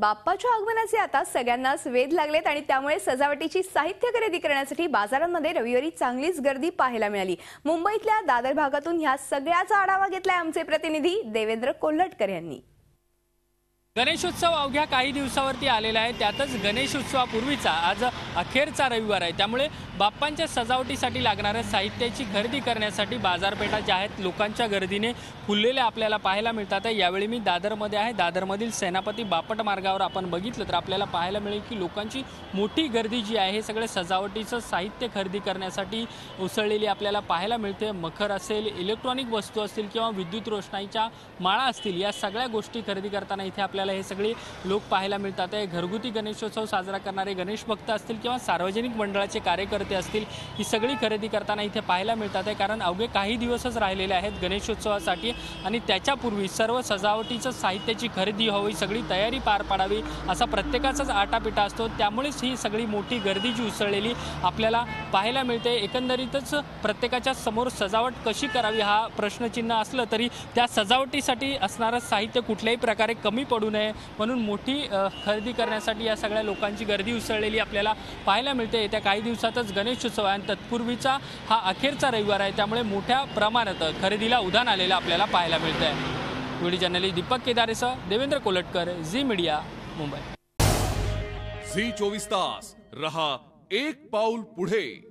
बाप्पाच्या आगमनाचे आता सगळ्यांनाच वेध लागलेत आणि त्यामुळे सजावटीची साहित्य खरेदी करण्यासाठी बाजारांमध्ये रविवारी चांगलीच गर्दी पाहायला मिळाली। मुंबईतल्या दादर भागातून ह्या सगळ्याचा आढावा घेतलाय आमचे प्रतिनिधी देवेंद्र कोल्हटकर यांनी। गणेशोत्सव अवघ्या काही दिवसावरती आलेला आहे, त्यातच गणेशोत्सवापूर्वीचा आज अखेरचा रविवार आहे, त्यामुळे बाप्पांच्या सजावटीसाठी लागणाऱ्या साहित्याची खरेदी करण्यासाठी बाजारपेठा ज्या आहेत लोकांच्या गर्दीने फुललेल्या आपल्याला पाहायला मिळतात। यावेळी मी दादरमध्ये आहे। दादरमधील सेनापती बापट मार्गावर आपण बघितलं तर आपल्याला पाहायला मिळेल की लोकांची मोठी गर्दी जी आहे हे सगळे सजावटीचं साहित्य खरेदी करण्यासाठी उसळलेली आपल्याला पाहायला मिळते। मखर असेल, इलेक्ट्रॉनिक वस्तू असतील किंवा विद्युत रोषणाईच्या माळा असतील, या सगळ्या गोष्टी खरेदी करताना इथे आपल्याला हे सगळे लोक पाहायला मिळतात। घरगुती गणेशोत्सव साजरा करणारे गणेश भक्त असतील किंवा सार्वजनिक मंडळाचे कार्यकर्ते असतील, ही सगळी खरेदी करताना इथे पाहायला मिळतात। कारण अवघे काही दिवसच राहिलेले आहेत गणेशोत्सवासाठी आणि त्याच्यापूर्वी सर्व सजावटीचं साहित्याची खरेदी व्हावी, सगळी तयारी पार पाडावी असा प्रत्येकाचाच आटापिटा असतो। त्यामुळेच ही सगळी मोठी गर्दी जी उसळलेली आपल्याला पाहायला मिळते। एकंदरीतच प्रत्येकाच्या समोर सजावट कशी करावी हा प्रश्नचिन्ह असलं तरी त्या सजावटीसाठी असणारं साहित्य कुठल्याही प्रकारे कमी पडू नये म्हणून मोठी खरेदी करण्यासाठी या सगळ्या लोकांची गर्दी उसळलेली आपल्याला पाहायला मिळते। येत्या काही दिवसातच गणेशोत्सव आहे आणि तत्पूर्वीचा हा अखेरचा रविवार आहे, त्यामुळे मोठ्या प्रमाणात खरेदीला उधाण आलेलं आपल्याला पाहायला मिळतं आहे। व्हिडिओ जर्नलिस्ट दीपक केदारेसह देवेंद्र कोल्हटकर, झी मीडिया, मुंबई। झी 24 तास रहा एक पाऊल पुढे।